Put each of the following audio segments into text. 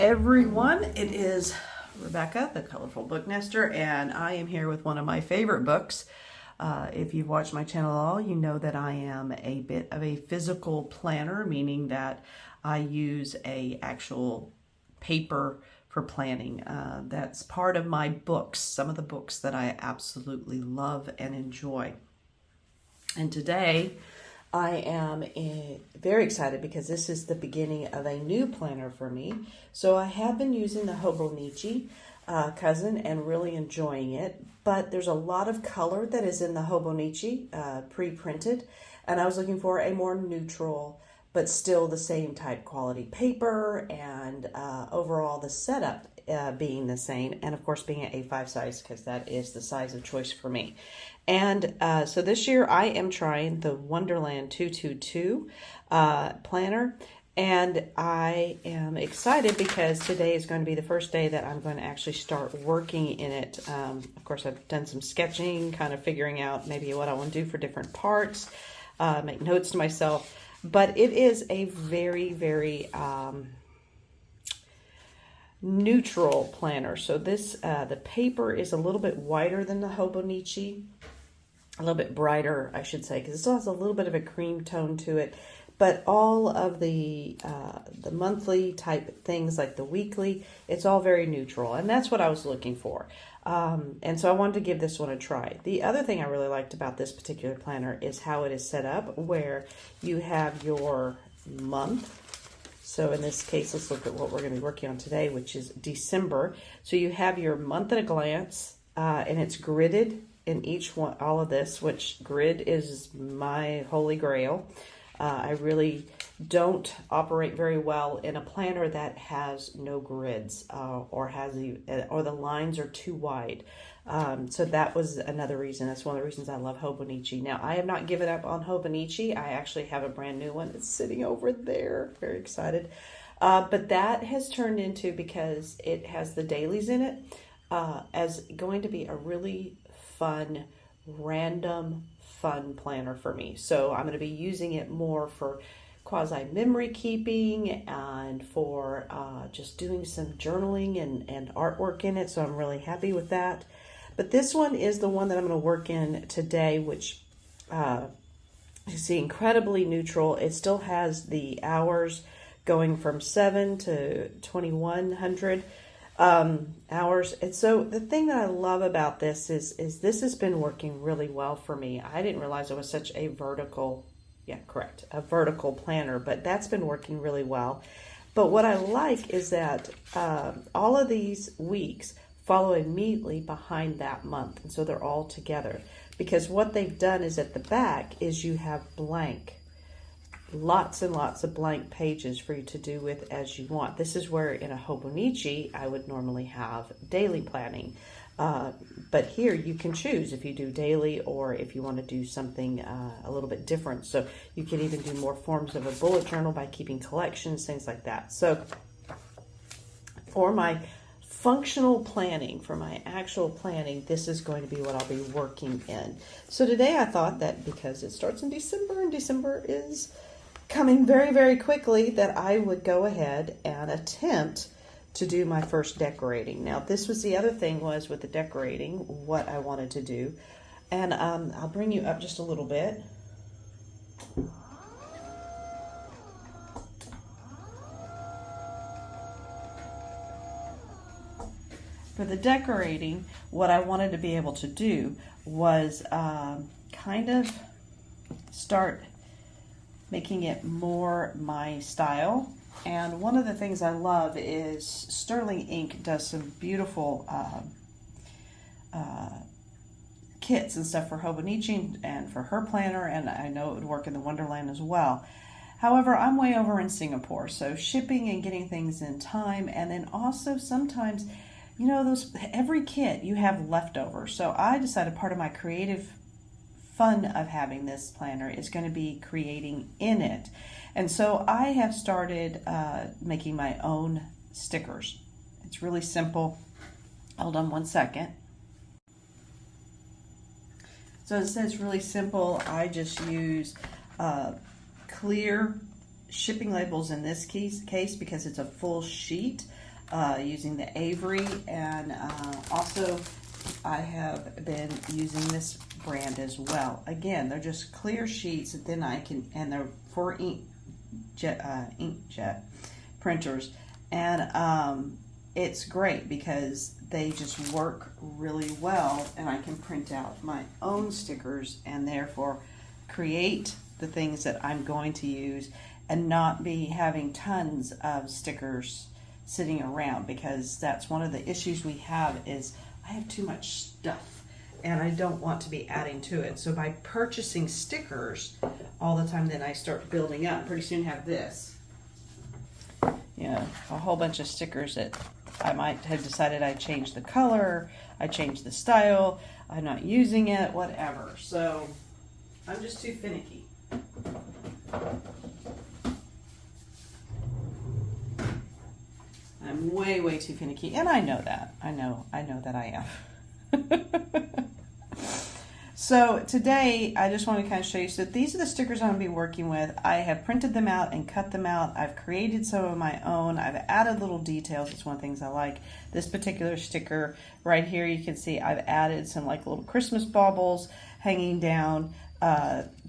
everyone, it is Rebecca, the Colorful Book Nester, and I am here with one of my favorite books. If you've watched my channel at all, you know that I am a bit of a physical planner, meaning that I use a actual paper for planning. That's part of my books, some of the books that I absolutely love and enjoy. And today I am very excited because this is the beginning of a new planner for me. So I have been using the Hobonichi cousin and really enjoying it, but there's a lot of color that is in the Hobonichi pre-printed, and I was looking for a more neutral but still the same type quality paper, and overall the setup being the same, and of course being an A5 size because that is the size of choice for me. And so this year I am trying the Wonderland 222 planner, and I am excited because today is going to be the first day that I'm going to actually start working in it. Of course, I've done some sketching, kind of figuring out maybe what I want to do for different parts, make notes to myself, but it is a very, very neutral planner. So this, the paper is a little bit wider than the Hobonichi. A little bit brighter, I should say, because it still has a little bit of a cream tone to it. But all of the monthly type things, like the weekly, it's all very neutral, and that's what I was looking for. And so I wanted to give this one a try. The other thing I really liked about this particular planner is how it is set up, where you have your month. So in this case, let's look at what we're going to be working on today, which is December. So you have your month at a glance, and it's gridded in each one, all of this, which grid is my holy grail. I really don't operate very well in a planner that has no grids or the lines are too wide. So that was another reason. That's one of the reasons I love Hobonichi. Now, I have not given up on Hobonichi. I actually have a brand new one that's sitting over there. Very excited. But that has turned into, because it has the dailies in it, as going to be a really fun, random, fun planner for me. So I'm going to be using it more for quasi memory keeping and for just doing some journaling and artwork in it. So I'm really happy with that. But this one is the one that I'm going to work in today, which you see, incredibly neutral. It still has the hours going from 7 to 2100 hours. And so the thing that I love about this is this has been working really well for me. I didn't realize it was such a vertical, a vertical planner, but that's been working really well. But what I like is that all of these weeks follow immediately behind that month, and so they're all together, because what they've done is at the back is you have blank, lots and lots of blank pages for you to do with as you want. This is where in a Hobonichi I would normally have daily planning, but here you can choose if you do daily or if you want to do something a little bit different. So you can even do more forms of a bullet journal by keeping collections, things like that. So for my functional planning, for my actual planning, this is going to be what I'll be working in. So today I thought that because it starts in December and December is coming very, very quickly, that I would go ahead and attempt to do my first decorating. Now, this was the other thing, was with the decorating, what I wanted to do. And I'll bring you up just a little bit. For the decorating, what I wanted to be able to do was kind of start making it more my style. And one of the things I love is Sterling Ink does some beautiful kits and stuff for Hobonichi and for her planner, and I know it would work in the Wonderland as well. However, I'm way over in Singapore, so shipping and getting things in time, and then also sometimes, you know, every kit you have leftovers. So I decided part of my creative fun of having this planner is going to be creating in it. And so I have started making my own stickers. It's really simple. Hold on one second. So it says really simple. I just use clear shipping labels in this case because it's a full sheet. using the Avery, and also I have been using this brand as well. Again, they're just clear sheets that then I can, and they're for inkjet printers, and it's great because they just work really well, and I can print out my own stickers and therefore create the things that I'm going to use and not be having tons of stickers sitting around, because that's one of the issues we have is I have too much stuff and I don't want to be adding to it. So by purchasing stickers all the time, then I start building up. Pretty soon have this, you know, a whole bunch of stickers that I might have decided I'd change the color, I changed the style, I'm not using it, whatever. So I'm just too finicky. I'm way, way too finicky, and I know that. I know that I am. So today, I just want to kind of show you, so these are the stickers I'm going to be working with. I have printed them out and cut them out. I've created some of my own. I've added little details. It's one of the things I like. This particular sticker right here, you can see I've added some like little Christmas baubles hanging down.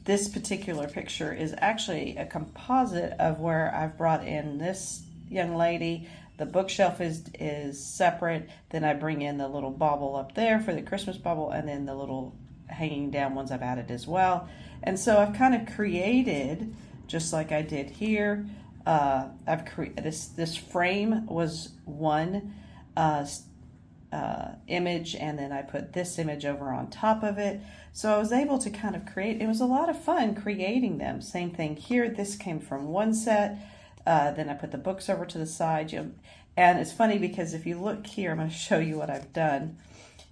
This particular picture is actually a composite of where I've brought in this young lady. The bookshelf is separate. Then I bring in the little bauble up there for the Christmas bauble, and then the little hanging down ones I've added as well. And so I've kind of created, just like I did here, I've created this frame was one image, and then I put this image over on top of it. So I was able to kind of create, it was a lot of fun creating them. Same thing here, this came from one set. Then I put the books over to the side. And it's funny because if you look here, I'm going to show you what I've done.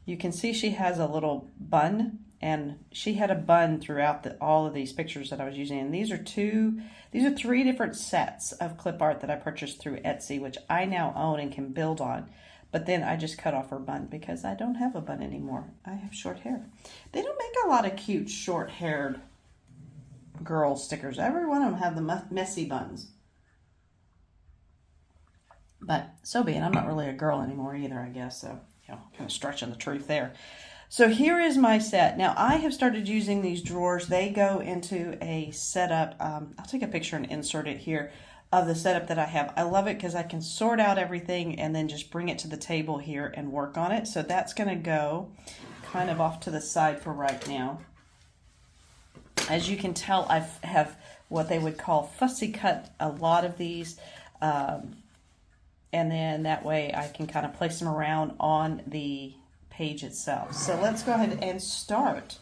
You can see she has a little bun, and she had a bun throughout all of these pictures that I was using. And these are three different sets of clip art that I purchased through Etsy, which I now own and can build on. But then I just cut off her bun because I don't have a bun anymore. I have short hair. They don't make a lot of cute short-haired girl stickers. Every one of them have the messy buns. But so be it. I'm not really a girl anymore either, I guess. So, you know, kind of stretching the truth there. So here is my set. Now, I have started using these drawers. They go into a setup. I'll take a picture and insert it here of the setup that I have. I love it because I can sort out everything and then just bring it to the table here and work on it. So that's going to go kind of off to the side for right now. As you can tell, I have what they would call fussy cut a lot of these. And then that way I can kind of place them around on the page itself. So let's go ahead and start.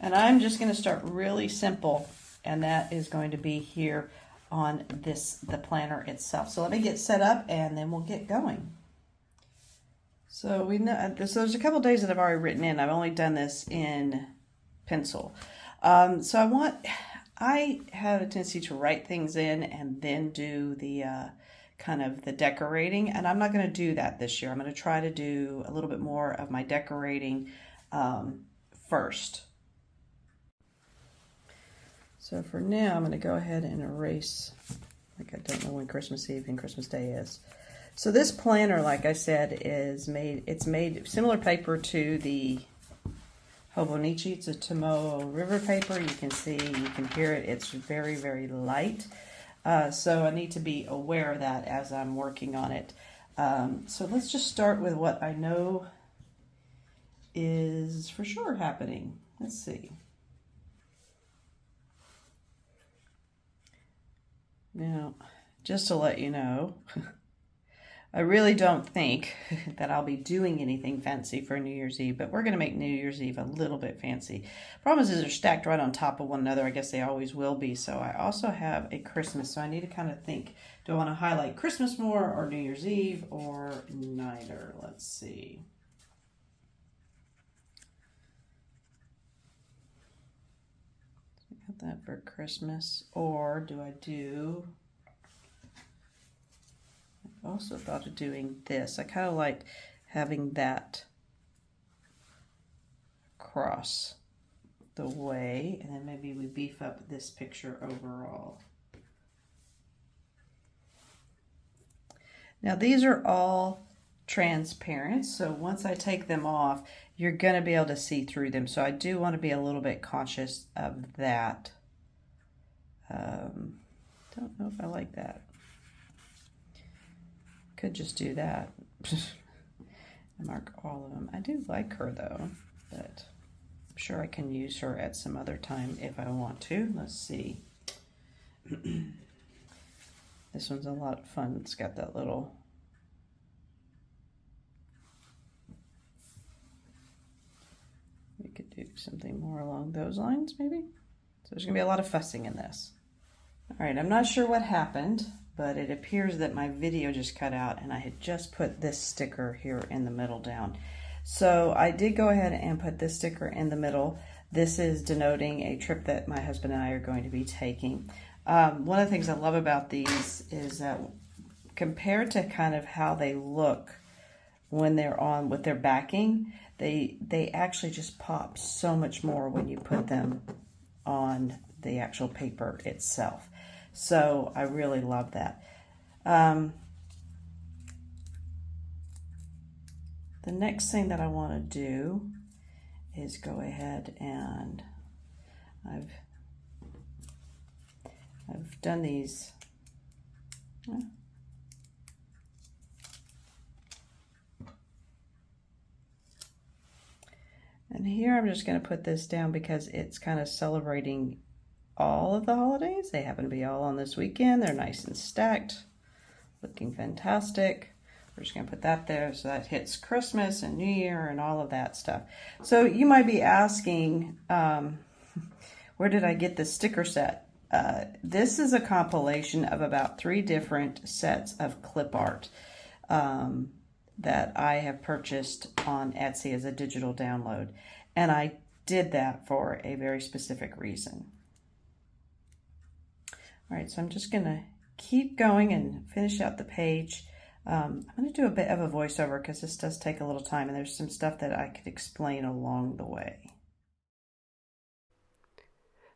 And I'm just going to start really simple, and that is going to be here on the planner itself. So let me get set up and then we'll get going. So we know so there's a couple days that I've already written in. I've only done this in pencil. So I have a tendency to write things in and then do the kind of the decorating, and I'm not going to do that this year. I'm going to try to do a little bit more of my decorating first. So for now, I'm going to go ahead and erase, like I don't know when Christmas Eve and Christmas Day is. So this planner, like I said, it's made similar paper to the Hobonichi. It's a Tomoe River paper. You can see, you can hear it. It's very, very light. So I need to be aware of that as I'm working on it. So let's just start with what I know is for sure happening. Let's see. Now, just to let you know, I really don't think that I'll be doing anything fancy for New Year's Eve, but we're going to make New Year's Eve a little bit fancy. Problem is they're stacked right on top of one another. I guess they always will be. So I also have a Christmas, so I need to kind of think, do I want to highlight Christmas more or New Year's Eve or neither? Let's see. Got that for Christmas, or do I do... I also thought of doing this. I kind of like having that cross the way, and then maybe we beef up this picture overall. Now these are all transparent, so once I take them off, you're going to be able to see through them. So I do want to be a little bit conscious of that. Don't know if I like that. Could just do that. And mark all of them. I do like her though, but I'm sure I can use her at some other time if I want to. Let's see. This one's a lot of fun. It's got that little... We could do something more along those lines, maybe. So there's going to be a lot of fussing in this. All right, I'm not sure what happened, but it appears that my video just cut out and I had just put this sticker here in the middle down. So I did go ahead and put this sticker in the middle. This is denoting a trip that my husband and I are going to be taking. One of the things I love about these is that compared to kind of how they look when they're on with their backing, they actually just pop so much more when you put them on the actual paper itself. So I really love that. The next thing that I want to do is go ahead and I've done these. And here I'm just going to put this down because it's kind of celebrating all of the holidays. They happen to be all on this weekend. They're nice and stacked, looking fantastic. We're just going to put that there so that hits Christmas and New Year and all of that stuff. So you might be asking, where did I get this sticker set? This is a compilation of about 3 different sets of clip art that I have purchased on Etsy as a digital download. And I did that for a very specific reason. All right, so I'm just going to keep going and finish out the page. I'm going to do a bit of a voiceover because this does take a little time and there's some stuff that I could explain along the way.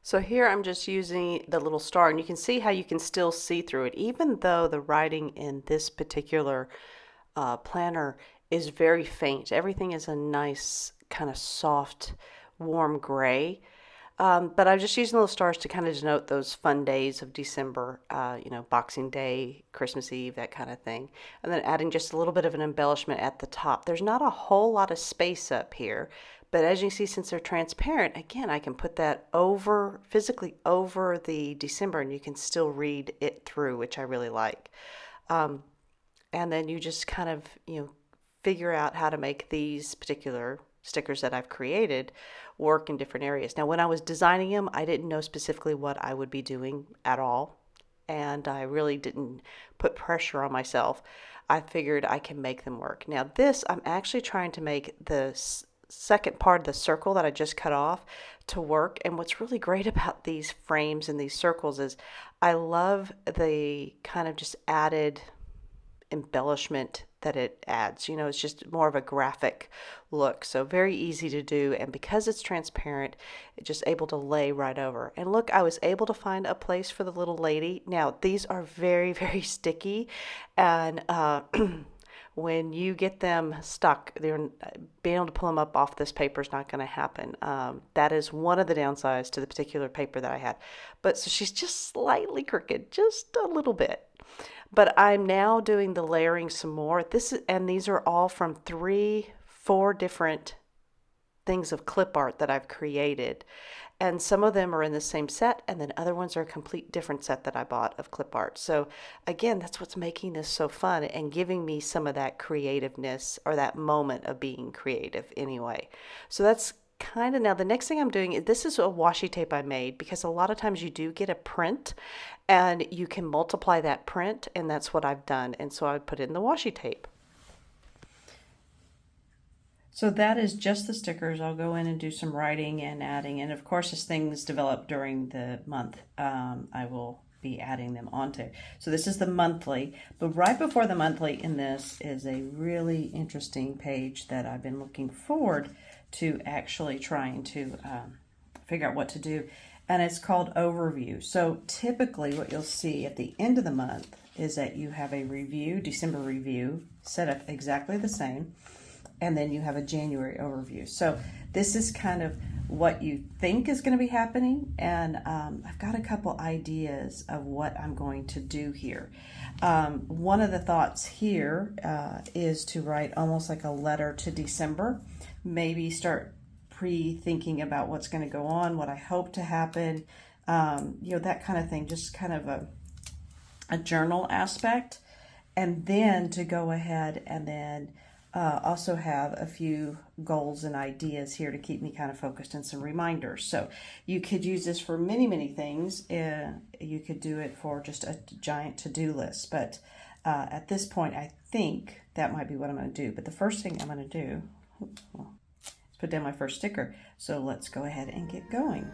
So here I'm just using the little star, and you can see how you can still see through it, even though the writing in this particular planner is very faint. Everything is a nice kind of soft, warm gray. But I'm just using little stars to kind of denote those fun days of December, you know, Boxing Day, Christmas Eve, that kind of thing. And then adding just a little bit of an embellishment at the top. There's not a whole lot of space up here, but as you see, since they're transparent, again, I can put that over, physically over the December, and you can still read it through, which I really like. And then you just kind of, you know, figure out how to make these particular stickers that I've created work in different areas. Now, when I was designing them, I didn't know specifically what I would be doing at all, and I really didn't put pressure on myself. I figured I can make them work. Now this, I'm actually trying to make the second part of the circle that I just cut off to work, and what's really great about these frames and these circles is I love the kind of just added embellishment that it adds. You know, it's just more of a graphic look, so very easy to do, and because it's transparent, it's just able to lay right over. And look, I was able to find a place for the little lady. Now these are very, very sticky, and when you get them stuck, being able to pull them up off this paper is not going to happen. That is one of the downsides to the particular paper that I had. But so she's just slightly crooked, just a little bit. But I'm now doing the layering some more. These are all from 3-4 different things of clip art that I've created. And some of them are in the same set, and then other ones are a complete different set that I bought of clip art. So again, that's what's making this so fun and giving me some of that creativeness, or that moment of being creative anyway. So that's kind of, now the next thing I'm doing, this is a washi tape I made, because a lot of times you do get a print and you can multiply that print, and that's what I've done. And so I put in the washi tape. So that is just the stickers. I'll go in and do some writing and adding, and of course as things develop during the month, I will be adding them onto. So this is the monthly, but right before the monthly in this is a really interesting page that I've been looking forward to actually trying to figure out what to do. And it's called Overview. So typically what you'll see at the end of the month is that you have a review, December review, set up exactly the same. And then you have a January overview. So this is kind of what you think is going to be happening. And I've got a couple ideas of what I'm going to do here. One of the thoughts here is to write almost like a letter to December. Maybe start pre-thinking about what's going to go on, what I hope to happen, that kind of thing. Just kind of a journal aspect. And then to go ahead and then also have a few goals and ideas here to keep me kind of focused and some reminders. So you could use this for many, many things. You could do it for just a giant to-do list. But at this point, I think that might be what I'm going to do. But the first thing I'm going to do, is put down my first sticker. So let's go ahead and get going.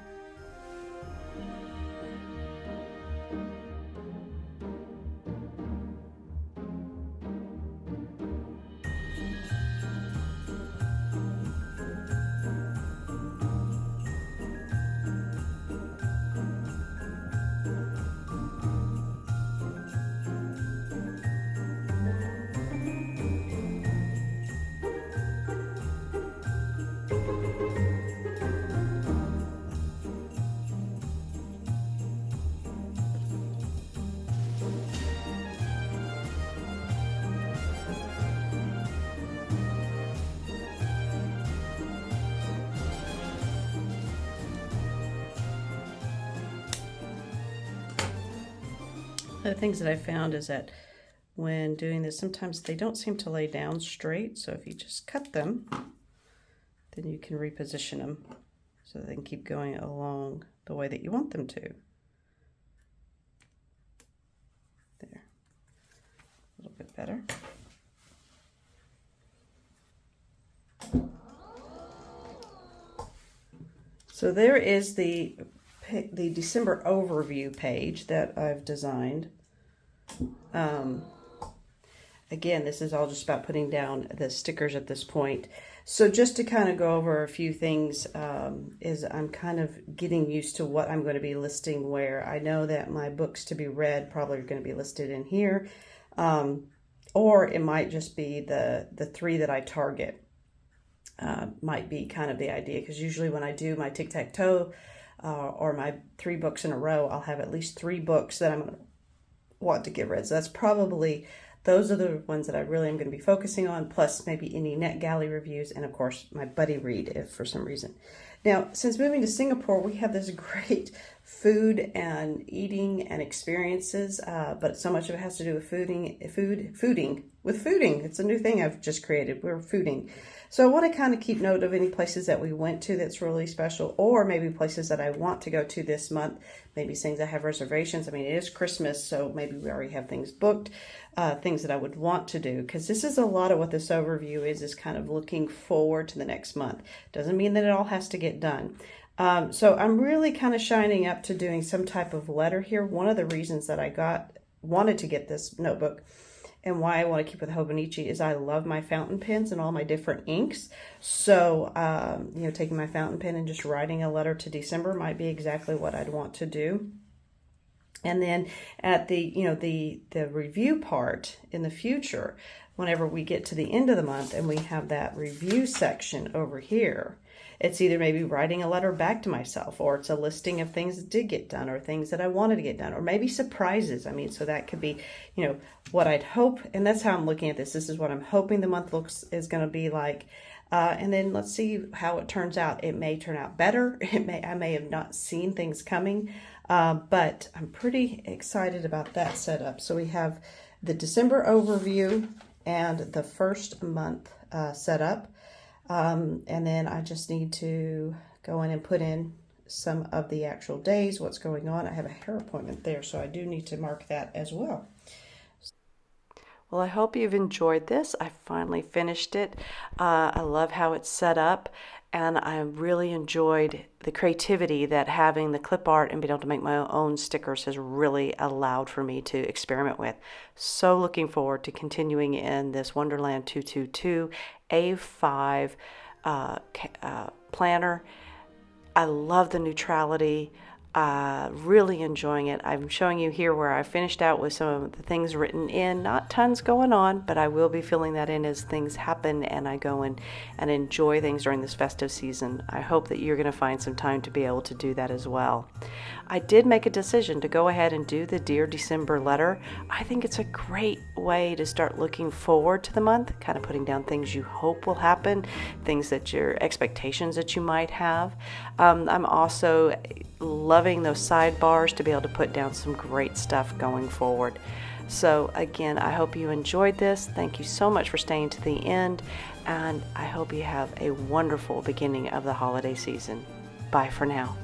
The things that I found is that when doing this, sometimes they don't seem to lay down straight. So if you just cut them, then you can reposition them so they can keep going along the way that you want them to. There, a little bit better. So there is the December overview page that I've designed. Again, this is all just about putting down the stickers at this point. So just to kind of go over a few things, is I'm kind of getting used to what I'm going to be listing where. I know that my books to be read probably are going to be listed in here, or it might just be the 3 that I target. Might be kind of the idea, because usually when I do my tic-tac-toe or my 3 books in a row, I'll have at least 3 books that I'm going to want to get read. So that's probably, those are the ones that I really am going to be focusing on, plus maybe any NetGalley reviews, and of course my buddy read if for some reason. Now, since moving to Singapore, we have this great food and eating and experiences, but so much of it has to do with fooding. It's a new thing I've just created. We're fooding. So I want to kind of keep note of any places that we went to that's really special, or maybe places that I want to go to this month, maybe things I have reservations. I mean, it is Christmas, so maybe we already have things booked, things that I would want to do, because this is a lot of what this overview is kind of looking forward to the next month. Doesn't mean that it all has to get done. So I'm really kind of shining up to doing some type of letter here. One of the reasons that I wanted to get this notebook and why I want to keep with Hobonichi is I love my fountain pens and all my different inks. So, taking my fountain pen and just writing a letter to December might be exactly what I'd want to do. And then at the review part in the future, whenever we get to the end of the month and we have that review section over here, it's either maybe writing a letter back to myself, or it's a listing of things that did get done, or things that I wanted to get done, or maybe surprises. I mean, so that could be, what I'd hope, and that's how I'm looking at this. This is what I'm hoping the month is going to be like. And then let's see how it turns out. It may turn out better. I may have not seen things coming, but I'm pretty excited about that setup. So we have the December overview and the first month setup. And then I just need to go in and put in some of the actual days, what's going on. I have a hair appointment there, so I do need to mark that as well. Well, I hope you've enjoyed this. I finally finished it. I love how it's set up, and I really enjoyed the creativity that having the clip art and being able to make my own stickers has really allowed for me to experiment with. So looking forward to continuing in this Wonderland 222 A5 planner. I love the neutrality. Really enjoying it. I'm showing you here where I finished out with some of the things written in. Not tons going on, but I will be filling that in as things happen and I go in and enjoy things during this festive season. I hope that you're going to find some time to be able to do that as well. I did make a decision to go ahead and do the Dear December letter. I think it's a great way to start looking forward to the month, kind of putting down things you hope will happen, things that your expectations that you might have. I'm also loving those sidebars to be able to put down some great stuff going forward. So again, I hope you enjoyed this. Thank you so much for staying to the end, and I hope you have a wonderful beginning of the holiday season. Bye for now.